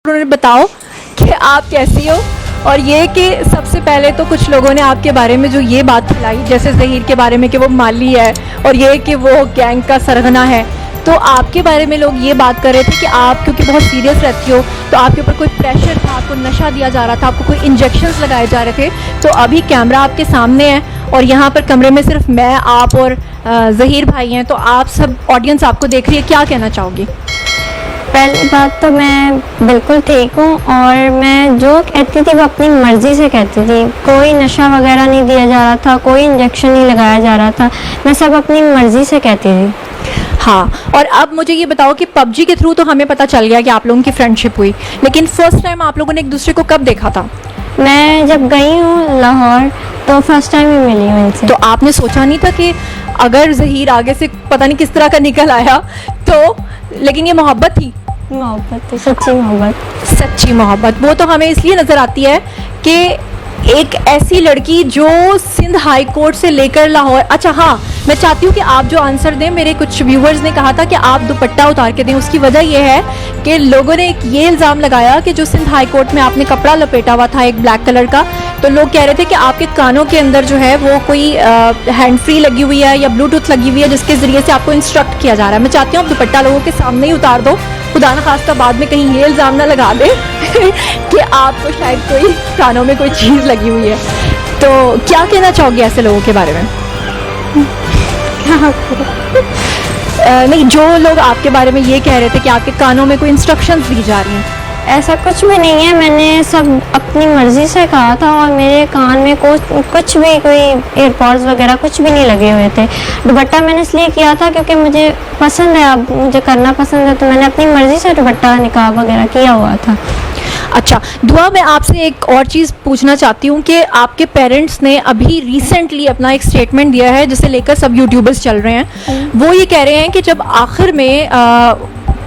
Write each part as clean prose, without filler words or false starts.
انہوں نے بتاؤ کہ آپ کیسی ہو. اور یہ کہ سب سے پہلے تو کچھ لوگوں نے آپ کے بارے میں جو یہ بات پھیلائی, جیسے ظہیر کے بارے میں کہ وہ مالی ہے اور یہ کہ وہ گینگ کا سرغنہ ہے, تو آپ کے بارے میں لوگ یہ بات کر رہے تھے کہ آپ کیونکہ بہت سیریس رہتی ہو تو آپ کے اوپر کوئی پریشر تھا, آپ کو نشہ دیا جا رہا تھا, آپ کو کوئی انجیکشنز لگائے جا رہے تھے. تو ابھی کیمرہ آپ کے سامنے ہے اور یہاں پر کمرے میں صرف میں, آپ اور ظہیر بھائی ہیں, تو آپ سب آڈینس آپ کو دیکھ رہی ہے, کیا کہنا چاہو گی؟ پہلی بات تو میں بالکل ٹھیک ہوں, اور میں جو کہتی تھی وہ اپنی مرضی سے کہتی تھی. کوئی نشہ وغیرہ نہیں دیا جا رہا تھا, کوئی انجیکشن نہیں لگایا جا رہا تھا, میں سب اپنی مرضی سے کہتی تھی. ہاں, اور اب مجھے یہ بتاؤ کہ پب جی کے تھرو تو ہمیں پتہ چل گیا کہ آپ لوگوں کی فرینڈ شپ ہوئی, لیکن فرسٹ ٹائم آپ لوگوں نے ایک دوسرے کو کب دیکھا تھا؟ میں جب گئی ہوں لاہور تو فرسٹ ٹائم ہی ملی ہوں ان سے. تو آپ نے سوچا نہیں تھا کہ اگر ظہیر آگے سے پتہ نہیں کس طرح کا نکل آیا تو, لیکن یہ محبت تھی؟ محبت تھی, سچی محبت. سچی محبت وہ تو ہمیں اس لیے نظر آتی ہے کہ ایک ایسی لڑکی جو سندھ ہائی کورٹ سے لے کر لاہور. اچھا ہاں, میں چاہتی ہوں کہ آپ جو آنسر دیں, میرے کچھ ویورز نے کہا تھا کہ آپ دوپٹہ اتار کے دیں. اس کی وجہ یہ ہے کہ لوگوں نے ایک یہ الزام لگایا کہ جو سندھ ہائی کورٹ میں آپ نے کپڑا لپیٹا ہوا تھا ایک بلیک کلر کا, تو لوگ کہہ رہے تھے کہ آپ کے کانوں کے اندر جو ہے وہ کوئی ہینڈ فری لگی ہوئی ہے یا بلوٹوتھ لگی ہوئی ہے جس کے ذریعے سے آپ کو انسٹرکٹ کیا جا رہا ہے. میں چاہتی ہوں آپ دوپٹہ لوگوں کے سامنے ہی اتار دو, خدا نخواستہ بعد میں کہیں یہ الزام نہ لگا دے کہ آپ کو شاید کوئی کانوں میں کوئی چیز لگی ہوئی ہے. تو کیا کہنا چاہو گی ایسے لوگوں کے بارے میں؟ نہیں, جو لوگ آپ کے بارے میں یہ کہہ رہے تھے کہ آپ کے کانوں میں کوئی انسٹرکشنز دی جا رہی ہیں. ایسا کچھ بھی نہیں ہے, میں نے سب اپنی مرضی سے کہا تھا, اور میرے کان میں کچھ بھی کوئی ایئر پوڈز وغیرہ کچھ بھی نہیں لگے ہوئے تھے. دوپٹہ میں نے اس لیے کیا تھا کیونکہ مجھے پسند ہے, اب مجھے کرنا پسند ہے, تو میں نے اپنی مرضی سے دوپٹہ نقاب وغیرہ کیا ہوا تھا. اچھا دعا, میں آپ سے ایک اور چیز پوچھنا چاہتی ہوں کہ آپ کے پیرنٹس نے ابھی ریسنٹلی اپنا ایک اسٹیٹمنٹ دیا ہے جسے لے کر سب یوٹیوبرز چل رہے ہیں. وہ یہ کہہ رہے ہیں کہ جب آخر میں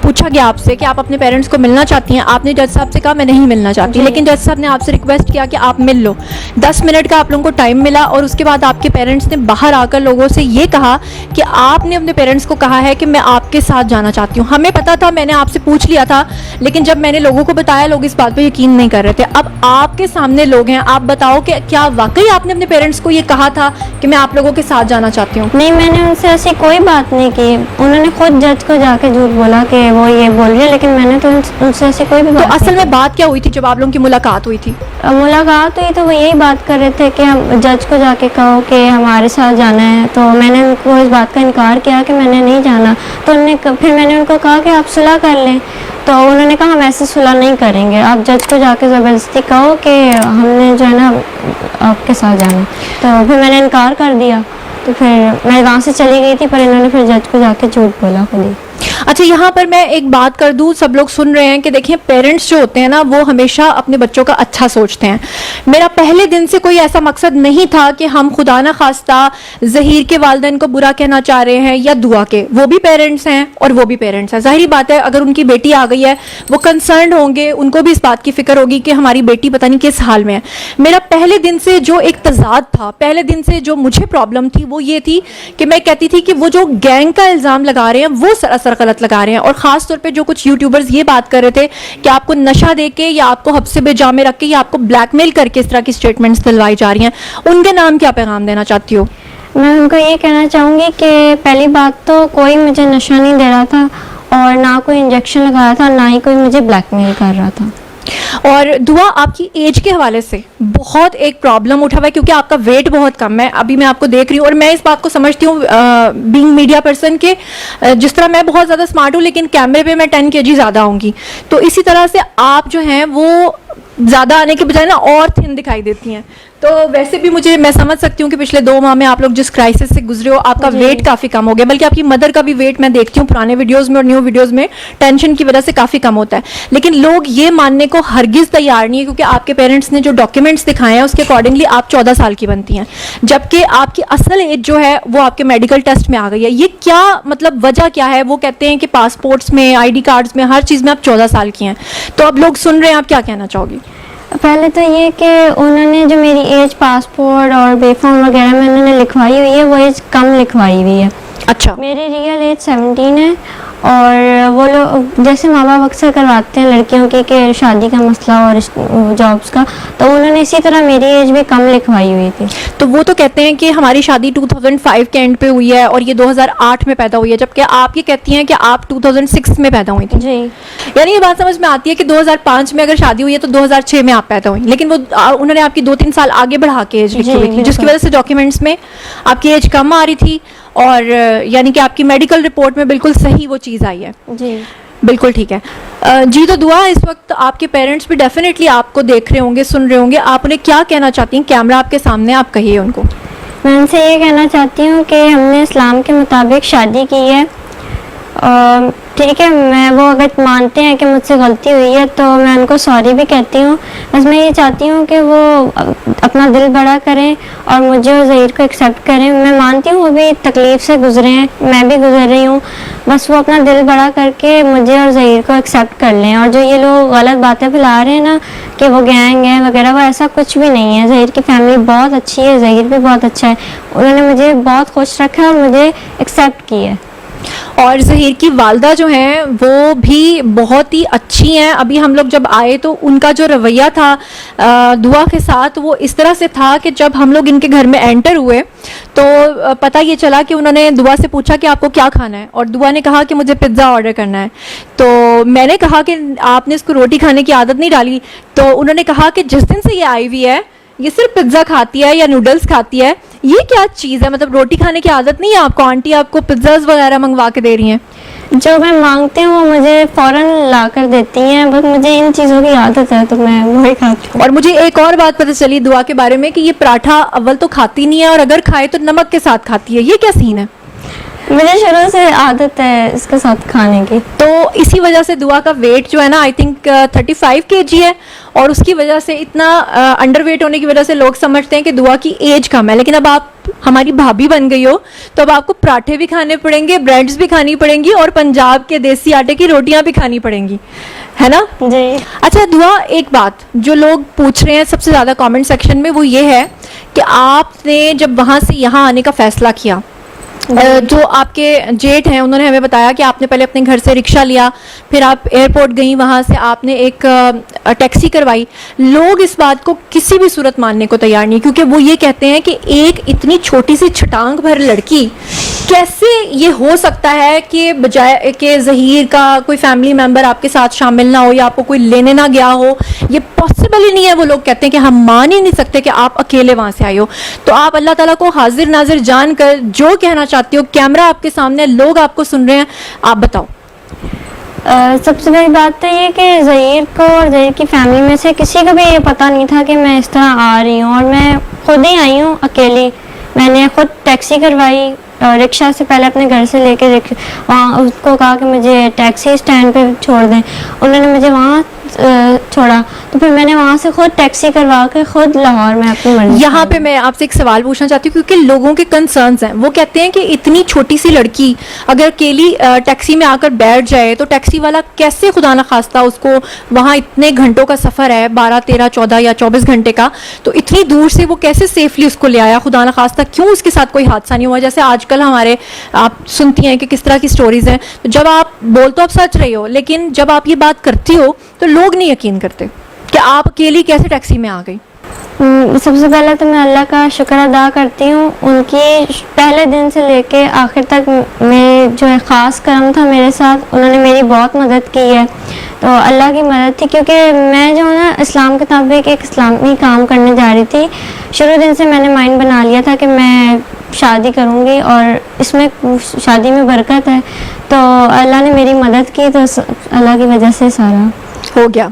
پوچھا گیا آپ سے کہ آپ اپنے پیرنٹس کو ملنا چاہتی ہیں, آپ نے جج صاحب سے کہا میں نہیں ملنا چاہتی, لیکن جج صاحب نے آپ سے ریکویسٹ کیا کہ آپ مل لو. 10 منٹ کا آپ لوگوں کو ٹائم ملا, اور اس کے بعد آپ کے پیرنٹس نے باہر آ کر لوگوں سے یہ کہا کہ آپ نے اپنے پیرنٹس کو کہا ہے کہ میں آپ کے ساتھ جانا چاہتی ہوں. ہمیں پتا تھا, میں نے آپ سے پوچھ لیا تھا, لیکن جب میں نے لوگوں کو بتایا لوگ اس بات پہ یقین نہیں کر رہے تھے. اب آپ کے سامنے لوگ ہیں, آپ بتاؤ کہ کیا واقعی آپ نے اپنے پیرنٹس کو یہ کہا تھا کہ میں آپ لوگوں کے ساتھ جانا چاہتی ہوں؟ نہیں, میں نے ان سے ایسی کوئی بات نہیں کی. انہوں نے خود جج کو جا کے جھوٹ بولا کہ وہ یہ بول رہی ہے, لیکن میں نے تو ان سے ایسی کوئی بھی بات. تو اصل میں بات کیا ہوئی تھی جب آپ لوگوں کی ملاقات ہوئی تھی؟ ملاقات ہوئی تو وہ یہی بات کر رہے تھے کہ ہم جج کو جا کے کہو کہ ہمارے ساتھ جانا ہے. تو میں نے ان کو اس بات کا انکار کیا کہ میں نے نہیں جانا. تو پھر میں نے ان کو کہا کہ آپ صلح کر لیں. تو انہوں نے کہا ہم ایسے صلح نہیں کریں گے, آپ جج کو جا کے زبردستی کہو کہ ہم نے جو ہے نا آپ کے ساتھ جانا. تو پھر میں نے انکار کر دیا, تو پھر میں وہاں سے چلی گئی تھی, پر انہوں نے پھر جج کو جا کے جھوٹ بولا خود ہی. اچھا, یہاں پر میں ایک بات کر دوں, سب لوگ سن رہے ہیں کہ دیکھیں پیرنٹس جو ہوتے ہیں نا وہ ہمیشہ اپنے بچوں کا اچھا سوچتے ہیں. میرا پہلے دن سے کوئی ایسا مقصد نہیں تھا کہ ہم خدا نہ خواستہ ظہیر کے والدین کو برا کہنا چاہ رہے ہیں یا دعا کے. وہ بھی پیرنٹس ہیں اور وہ بھی پیرنٹس ہیں, ظاہری بات ہے اگر ان کی بیٹی آ گئی ہے وہ کنسرنڈ ہوں گے, ان کو بھی اس بات کی فکر ہوگی کہ ہماری بیٹی پتہ نہیں کس حال میں ہے. میرا پہلے دن سے جو ایک تضاد تھا, پہلے دن سے جو مجھے پرابلم تھی وہ یہ تھی کہ میں کہتی تھی کہ وہ جو گینگ کا الزام لگا رہے ہیں وہ سراسر غلط لگا رہے ہیں. اور خاص طور پہ جو کچھ یوٹیوبرز یہ بات کر رہے تھے کہ آپ کو نشہ دے کے یا آپ کو حبس بے جا میں رکھ کے یا آپ کو بلیک میل کر کے اس طرح کی اسٹیٹمنٹس دلوائی جا رہی ہیں, ان کے نام کیا پیغام دینا چاہتی ہو؟ میں ان کو یہ کہنا چاہوں گی کہ پہلی بات تو کوئی مجھے نشہ نہیں دے رہا تھا, اور نہ کوئی انجیکشن لگایا تھا, نہ ہی کوئی مجھے بلیک میل کر رہا تھا. اور دعا, آپ کی ایج کے حوالے سے بہت ایک پرابلم اٹھا ہوا ہے کیونکہ آپ کا ویٹ بہت کم ہے. ابھی میں آپ کو دیکھ رہی ہوں, اور میں اس بات کو سمجھتی ہوں بینگ میڈیا پرسن کہ جس طرح میں بہت زیادہ اسمارٹ ہوں لیکن کیمرے پہ میں 10 kg زیادہ ہوں گی, تو اسی طرح سے آپ جو ہیں وہ زیادہ آنے کے بجائے نا اور تھن دکھائی دیتی ہیں. تو ویسے بھی میں سمجھ سکتی ہوں کہ پچھلے 2 ماہ میں آپ لوگ جس کرائسس سے گزرے ہو, آپ کا ویٹ کافی کم ہو گیا, بلکہ آپ کی مدر کا بھی ویٹ میں دیکھتی ہوں پرانے ویڈیوز میں اور نیو ویڈیوز میں ٹینشن کی وجہ سے کافی کم ہوتا ہے. لیکن لوگ یہ ماننے کو ہرگز تیار نہیں ہے کیونکہ آپ کے پیرنٹس نے جو ڈاکیومنٹس دکھائے ہیں اس کے اکارڈنگلی آپ 14 سال کی بنتی ہیں, جبکہ آپ کی اصل ایج جو ہے وہ آپ کے میڈیکل ٹیسٹ میں آ گئی ہے. یہ کیا مطلب وجہ کیا ہے؟ وہ کہتے ہیں کہ پاسپورٹس میں, آئی ڈی کارڈز میں, ہر چیز میں آپ 14 سال کی ہیں. تو اب لوگ سن رہے ہیں, آپ کیا کہنا چاہو گی؟ پہلے تو یہ کہ انہوں نے جو میری ایج پاسپورٹ اور بے فارم وغیرہ میں انہوں نے لکھوائی ہوئی ہے وہ ایج کم لکھوائی ہوئی ہے. اچھا, میری ریئل ایج 17 ہے, اور وہ لوگ جیسے ماں باپ اکثر کرواتے ہیں لڑکیوں کی کہ شادی کا مسئلہ اور جابس کا، تو انہوں نے اسی طرح میری ایج بھی کم لکھوائی ہوئی تھی. تو وہ تو کہتے ہیں کہ ہماری شادی 2005 کے اینڈ پہ ہوئی ہے اور یہ 2008 میں پیدا ہوئی ہے، جبکہ آپ یہ کہتی ہیں کہ آپ 2006 میں پیدا ہوئی تھی. جی. یعنی یہ بات سمجھ میں آتی ہے کہ 2005 میں اگر شادی ہوئی ہے تو 2006 میں آپ پیدا ہوئی، لیکن وہ انہوں نے آپ کی 2-3 سال آگے بڑھا کے ایج لکھی ہوئی تھی، جس کی وجہ سے ڈاکیومنٹس میں آپ کی ایج کم آ رہی تھی، اور یعنی کہ آپ کی میڈیکل رپورٹ میں بالکل صحیح وہ چیز آئی ہے. جی بالکل ٹھیک ہے. جی تو دعا اس وقت آپ کے پیرنٹس بھی ڈیفینیٹلی آپ کو دیکھ رہے ہوں گے، سن رہے ہوں گے، آپ انہیں کیا کہنا چاہتی ہیں؟ کیمرہ آپ کے سامنے، آپ کہیے ان کو. میں ان سے یہ کہنا چاہتی ہوں کہ ہم نے اسلام کے مطابق شادی کی ہے. ٹھیک ہے، میں وہ اگر مانتے ہیں کہ مجھ سے غلطی ہوئی ہے تو میں ان کو سوری بھی کہتی ہوں. بس میں یہ چاہتی ہوں کہ وہ اپنا دل بڑا کریں اور مجھے اور ظہیر کو ایکسیپٹ کریں. میں مانتی ہوں وہ بھی تکلیف سے گزرے ہیں، میں بھی گزر رہی ہوں. بس وہ اپنا دل بڑا کر کے مجھے اور ظہیر کو ایکسیپٹ کر لیں. اور جو یہ لوگ غلط باتیں پھیلا رہے ہیں نا کہ وہ گینگ ہے وغیرہ، وہ ایسا کچھ بھی نہیں ہے. ظہیر کی فیملی بہت اچھی ہے، ظہیر بھی بہت اچھا ہے. انہوں نے مجھے بہت خوش رکھا ہے اور مجھے ایکسیپٹ کی ہے. اور ظہیر کی والدہ جو ہیں وہ بھی بہت ہی اچھی ہیں. ابھی ہم لوگ جب آئے تو ان کا جو رویہ تھا دعا کے ساتھ وہ اس طرح سے تھا کہ جب ہم لوگ ان کے گھر میں انٹر ہوئے تو پتہ یہ چلا کہ انہوں نے دعا سے پوچھا کہ آپ کو کیا کھانا ہے، اور دعا نے کہا کہ مجھے پزا آرڈر کرنا ہے. تو میں نے کہا کہ آپ نے اس کو روٹی کھانے کی عادت نہیں ڈالی. تو انہوں نے کہا کہ جس دن سے یہ آئی ہوئی ہے یہ صرف پزا کھاتی ہے یا نوڈلس کھاتی ہے. یہ کیا چیز ہے؟ مطلب روٹی کھانے کی عادت نہیں ہے آپ کو؟ آنٹی آپ کو پزاز وغیرہ منگوا کے دے رہی ہیں؟ جو میں مانگتی ہوں وہ مجھے فوراً لا کر دیتی ہیں، بس مجھے ان چیزوں کی عادت ہے تو میں وہی کھاتی ہوں. اور مجھے ایک اور بات پتہ چلی دعا کے بارے میں کہ یہ پراٹھا اول تو کھاتی نہیں ہے، اور اگر کھائے تو نمک کے ساتھ کھاتی ہے. یہ کیا سین ہے؟ مجھے شروع سے عادت ہے اس کے ساتھ کھانے کی. تو اسی وجہ سے دعا کا ویٹ جو ہے نا آئی تھنک 35 kg ہے، اور اس کی وجہ سے اتنا انڈر ویٹ ہونے کی وجہ سے لوگ سمجھتے ہیں کہ دعا کی ایج کم ہے. لیکن اب آپ ہماری بھابھی بن گئی ہو تو اب آپ کو پراٹھے بھی کھانے پڑیں گے، بریڈز بھی کھانی پڑیں گی، اور پنجاب کے دیسی آٹے کی روٹیاں بھی کھانی پڑیں گی، ہے نا؟ جی. اچھا دعا، ایک بات جو لوگ پوچھ رہے ہیں سب سے زیادہ کامنٹ سیکشن میں وہ یہ ہے کہ آپ نے جب وہاں سے یہاں آنے کا فیصلہ کیا، جو آپ کے جیٹ ہیں انہوں نے ہمیں بتایا کہ آپ نے پہلے اپنے گھر سے رکشہ لیا، پھر آپ ایئرپورٹ گئیں، وہاں سے آپ نے ایک ٹیکسی کروائی. لوگ اس بات کو کسی بھی صورت ماننے کو تیار نہیں، کیونکہ وہ یہ کہتے ہیں کہ ایک اتنی چھوٹی سی چھٹانگ بھر لڑکی کیسے یہ ہو سکتا ہے کہ بجائے کہ ظہیر کا کوئی فیملی ممبر آپ کے ساتھ شامل نہ ہو یا آپ کو کوئی لینے نہ گیا ہو، یہ پاسبل ہی نہیں ہے. وہ لوگ کہتے ہیں کہ ہم مان ہی نہیں سکتے کہ آپ اکیلے وہاں سے آئے ہو. تو آپ اللہ تعالیٰ کو حاضر ناظر جان کر جو کہنا چاہتی ہو، کیمرہ آپ کے سامنے، لوگ آپ کو سن رہے ہیں، آپ بتاؤ. سب سے بڑی بات تو یہ کہ ظہیر کو اور ظہیر کی فیملی میں سے کسی کو بھی یہ پتہ نہیں تھا کہ میں اس طرح آ رہی ہوں، اور میں خود ہی آئی ہوں اکیلی. میں نے خود ٹیکسی کروائی، رکشہ سے پہلے اپنے گھر سے لے کے وہاں اس کو کہا کہ مجھے ٹیکسی اسٹینڈ پہ چھوڑ دیں. انہوں نے مجھے وہاں چھوڑا، تو پھر میں نے وہاں سے خود ٹیکسی کروا کے خود لاہور میں اپنی مرضی. یہاں پہ میں آپ سے ایک سوال پوچھنا چاہتی ہوں، کیونکہ لوگوں کے کنسرنز ہیں. وہ کہتے ہیں کہ اتنی چھوٹی سی لڑکی اگر اکیلی ٹیکسی میں آ کر بیٹھ جائے تو ٹیکسی والا کیسے خدا نخواستہ اس کو، وہاں اتنے گھنٹوں کا سفر ہے، 12 13 14 یا 24 گھنٹے کا، تو اتنی دور سے وہ کیسے سیفلی اس کو لے آیا؟ خدا نخواستہ کیوں اس کے ساتھ کوئی حادثہ نہیں ہوا؟ جیسے آج کل ہمارے آپ سنتی ہیں کہ کس طرح کی سٹوریز ہیں. جب آپ بول تو آپ سچ رہے ہو، لیکن جب آپ یہ بات کرتی ہو تو لوگ نہیں یقین کرتے کہ آپ اکیلی کیسے ٹیکسی میں آ گئی. سب سے پہلے تو میں اللہ کا شکر ادا کرتی ہوں، ان کی پہلے دن سے لے کے آخر تک میں جو ہے خاص کرم تھا میرے ساتھ. انہوں نے میری بہت مدد کی ہے، تو اللہ کی مدد تھی. کیونکہ میں جو ہے نا اسلام کے مطابق ایک اسلامی کام کرنے جا رہی تھی. شروع دن سے میں نے مائنڈ بنا لیا تھا کہ میں شادی کروں گی اور اس میں شادی میں برکت ہے. تو اللہ نے میری مدد کی، تو اللہ کی وجہ سے سارا ہو گیا.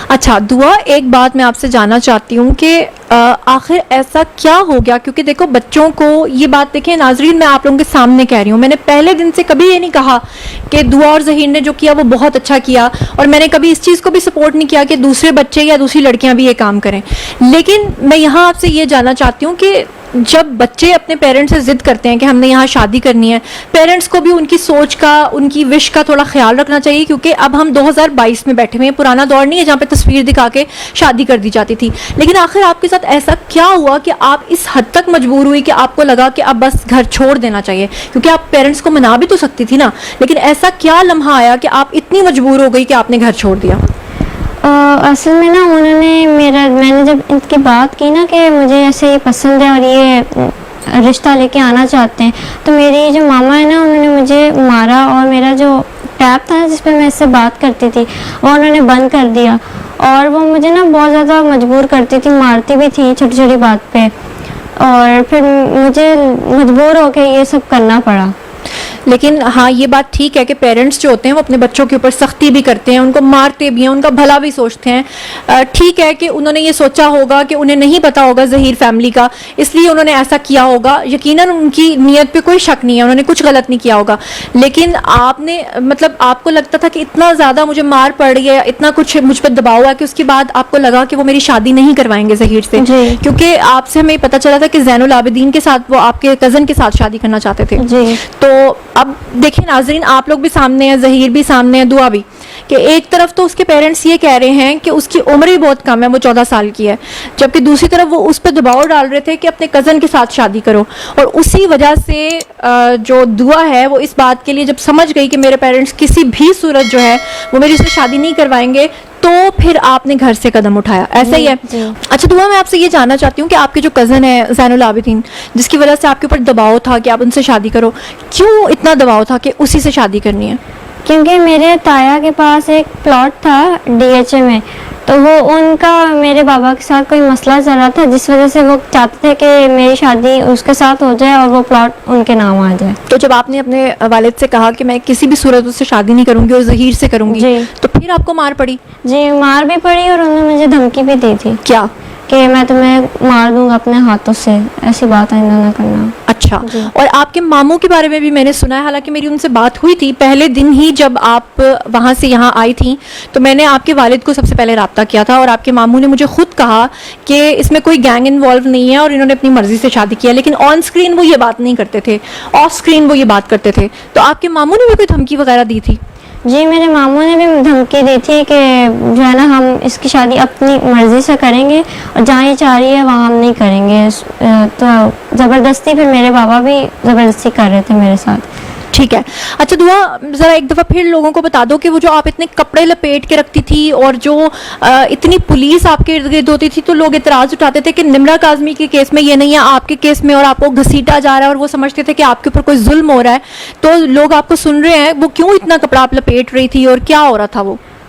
اچھا دعا، ایک بات میں آپ سے جاننا چاہتی ہوں کہ آخر ایسا کیا ہو گیا؟ کیونکہ دیکھو بچوں کو یہ بات، دیکھیں ناظرین میں آپ لوگوں کے سامنے کہہ رہی ہوں، میں نے پہلے دن سے کبھی یہ نہیں کہا کہ دعا اور ظہیر نے جو کیا وہ بہت اچھا کیا، اور میں نے کبھی اس چیز کو بھی سپورٹ نہیں کیا کہ دوسرے بچے یا دوسری لڑکیاں بھی یہ کام کریں. لیکن میں یہاں آپ سے یہ جاننا چاہتی ہوں کہ جب بچے اپنے پیرنٹس سے ضد کرتے ہیں کہ ہم نے یہاں شادی کرنی ہے, پیرنٹس کو بھی ان کی سوچ کا, ان کی وش کا تھوڑا خیال رکھنا چاہیے, کیونکہ اب ہم 2022 میں بیٹھے ہوئے ہیں, پرانا دور نہیں ہے جہاں پہ تصویر دکھا کے شادی کر دی جاتی تھی. لیکن آخر آپ کے ساتھ ایسا کیا ہوا کہ آپ اس حد تک مجبور ہوئی کہ آپ کو لگا کہ اب بس گھر چھوڑ دینا چاہیے؟ کیونکہ آپ پیرنٹس کو منا بھی تو سکتی تھی نا, لیکن ایسا کیا لمحہ آیا کہ آپ اتنی مجبور ہو گئی کہ آپ نے گھر چھوڑ دیا؟ اصل میں نا انہوں نے میں نے جب ان کی بات کی نا کہ مجھے ایسے یہ پسند ہے اور یہ رشتہ لے کے آنا چاہتے ہیں, تو میری جو ماما ہے نا انہوں نے مجھے مارا, اور میرا جو ٹیب تھا جس پہ میں اس سے بات کرتی تھی وہ انہوں نے بند کر دیا, اور وہ مجھے نا بہت زیادہ مجبور کرتی تھی, مارتی بھی تھی چھوٹی چھوٹی بات پہ, اور پھر مجھے مجبور ہو کے یہ سب کرنا پڑا. لیکن ہاں یہ بات ٹھیک ہے کہ پیرنٹس جو ہوتے ہیں وہ اپنے بچوں کے اوپر سختی بھی کرتے ہیں, ان کو مارتے بھی ہیں, ان کا بھلا بھی سوچتے ہیں. ٹھیک ہے کہ انہوں نے یہ سوچا ہوگا کہ انہیں نہیں پتا ہوگا ظہیر فیملی کا, اس لیے انہوں نے ایسا کیا ہوگا. یقیناً ان کی نیت پہ کوئی شک نہیں ہے, انہوں نے کچھ غلط نہیں کیا ہوگا. لیکن آپ نے مطلب آپ کو لگتا تھا کہ اتنا زیادہ مجھے مار پڑ رہی ہے, اتنا کچھ مجھ پہ دباؤ ہے, کہ اس کے بعد آپ کو لگا کہ وہ میری شادی نہیں کروائیں گے ظہیر سے. جی. کیونکہ آپ سے ہمیں پتا چلا تھا کہ زین العابدین کے ساتھ وہ آپ کے کزن کے ساتھ شادی کرنا چاہتے تھے. جی. تو اب دیکھیں ناظرین, آپ لوگ بھی سامنے ہیں, ظہیر بھی سامنے ہے, دعا بھی, کہ ایک طرف تو اس کے پیرنٹس یہ کہہ رہے ہیں کہ اس کی عمر ہی بہت کم ہے, وہ 14 سال کی ہے, جبکہ دوسری طرف وہ اس پہ دباؤ ڈال رہے تھے کہ اپنے کزن کے ساتھ شادی کرو. اور اسی وجہ سے جو دعا ہے وہ اس بات کے لیے جب سمجھ گئی کہ میرے پیرنٹس کسی بھی صورت جو ہے وہ میری سے شادی نہیں کروائیں گے, تو پھر آپ نے گھر سے قدم اٹھایا. ایسا ہی ہے. اچھا دعا, میں آپ سے یہ جاننا چاہتی ہوں کہ آپ کے جو کزن ہے زین العابدین, جس کی وجہ سے آپ کے اوپر دباؤ تھا کہ آپ ان سے شادی کرو, کیوں اتنا دباؤ تھا کہ اسی سے شادی کرنی ہے؟ کیونکہ میرے تایا کے پاس ایک پلاٹ تھا DHA میں, تو وہ ان کا میرے بابا کے ساتھ کوئی مسئلہ چل رہا تھا, جس وجہ سے وہ چاہتے تھے کہ میری شادی اس کے ساتھ ہو جائے اور وہ پلاٹ ان کے نام آ جائے. تو جب آپ نے اپنے والد سے کہا کہ میں کسی بھی صورت اس سے شادی نہیں کروں گی اور ظہیر سے کروں گی, جی. تو پھر آپ کو مار پڑی؟ جی, مار بھی پڑی, اور انہوں نے مجھے دھمکی بھی دی تھی. کیا؟ کہ میں تمہیں مار دوں گا اپنے ہاتھوں سے, ایسی بات آئندہ نہ کرنا. اچھا. جی. اور آپ کے ماموں کے بارے میں بھی میں نے سنا ہے, حالانکہ میری ان سے بات ہوئی تھی پہلے دن ہی جب آپ وہاں سے یہاں آئی تھیں, تو میں نے آپ کے والد کو سب سے پہلے رابطہ کیا تھا, اور آپ کے ماموں نے مجھے خود کہا کہ اس میں کوئی گینگ انوالو نہیں ہے اور انہوں نے اپنی مرضی سے شادی کیا. لیکن آن اسکرین وہ یہ بات نہیں کرتے تھے, آف اسکرین وہ یہ بات کرتے تھے. تو آپ کے ماموں نے بھی کوئی دھمکی وغیرہ دی تھی؟ جی, میرے ماموں نے بھی دھمکی دی تھی کہ جو ہے نا ہم اس کی شادی اپنی مرضی سے کریں گے, اور جہاں یہ چاہ رہی ہے وہاں ہم نہیں کریں گے. تو زبردستی پھر میرے بابا بھی زبردستی کر رہے تھے میرے ساتھ. ٹھیک ہے. اچھا دعا, ذرا ایک دفعہ پھر لوگوں کو بتا دو کہ وہ جو آپ اتنے کپڑے لپیٹ کے رکھتی تھی اور جو اتنی پولیس آپ کے ارد گرد ہوتی تھی, تو لوگ اعتراض اٹھاتے تھے کہ نمرا کاظمی کے کیس میں یہ نہیں ہے, آپ کے کیس میں, اور آپ کو گھسیٹا جا رہا ہے, اور وہ سمجھتے تھے کہ آپ کے اوپر کوئی ظلم ہو رہا ہے. تو لوگ آپ کو سن رہے ہیں, وہ کیوں اتنا کپڑا آپ لپیٹ رہی تھی اور کیا ہو رہا تھا؟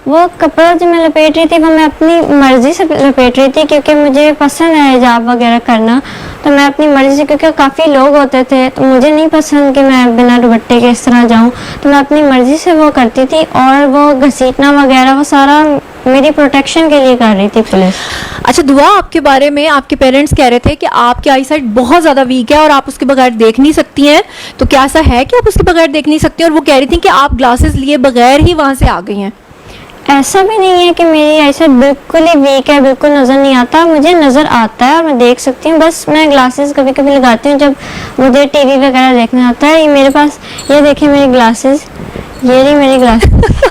وہ کپڑا جو میں لپیٹ رہی تھی وہ میں اپنی مرضی سے لپیٹ رہی تھی, کیونکہ مجھے پسند ہے حجاب وغیرہ کرنا, تو میں اپنی مرضی سے, کیونکہ کافی لوگ ہوتے تھے تو مجھے نہیں پسند کہ میں بنا دوپٹے کے اس طرح جاؤں, تو میں اپنی مرضی سے وہ کرتی تھی. اور وہ گھسیٹنا وغیرہ وہ سارا میری پروٹیکشن کے لیے کر رہی تھی پولیس. اچھا دعا, آپ کے بارے میں آپ کے پیرنٹس کہہ رہے تھے کہ آپ کی آئی سائٹ بہت زیادہ ویک ہے اور آپ اس کے بغیر دیکھ نہیں سکتی ہیں, تو کیا ایسا ہے کہ آپ اس کے بغیر دیکھ نہیں سکتی ہیں؟ اور وہ کہہ رہی تھیں کہ آپ گلاسز لیے بغیر ہی وہاں سے آ گئی ہیں. ایسا بھی نہیں ہے کہ میری آئی سائٹ بالکل ہی ویک ہے, بالکل نظر نہیں آتا, مجھے نظر آتا ہے اور میں دیکھ سکتی ہوں. بس میں گلاسز کبھی کبھی لگاتی ہوں جب مجھے ٹی وی وغیرہ دیکھنا ہوتا ہے. یہ میرے پاس, یہ دیکھیں میری گلاسز, یہ رہی میری گلاسز.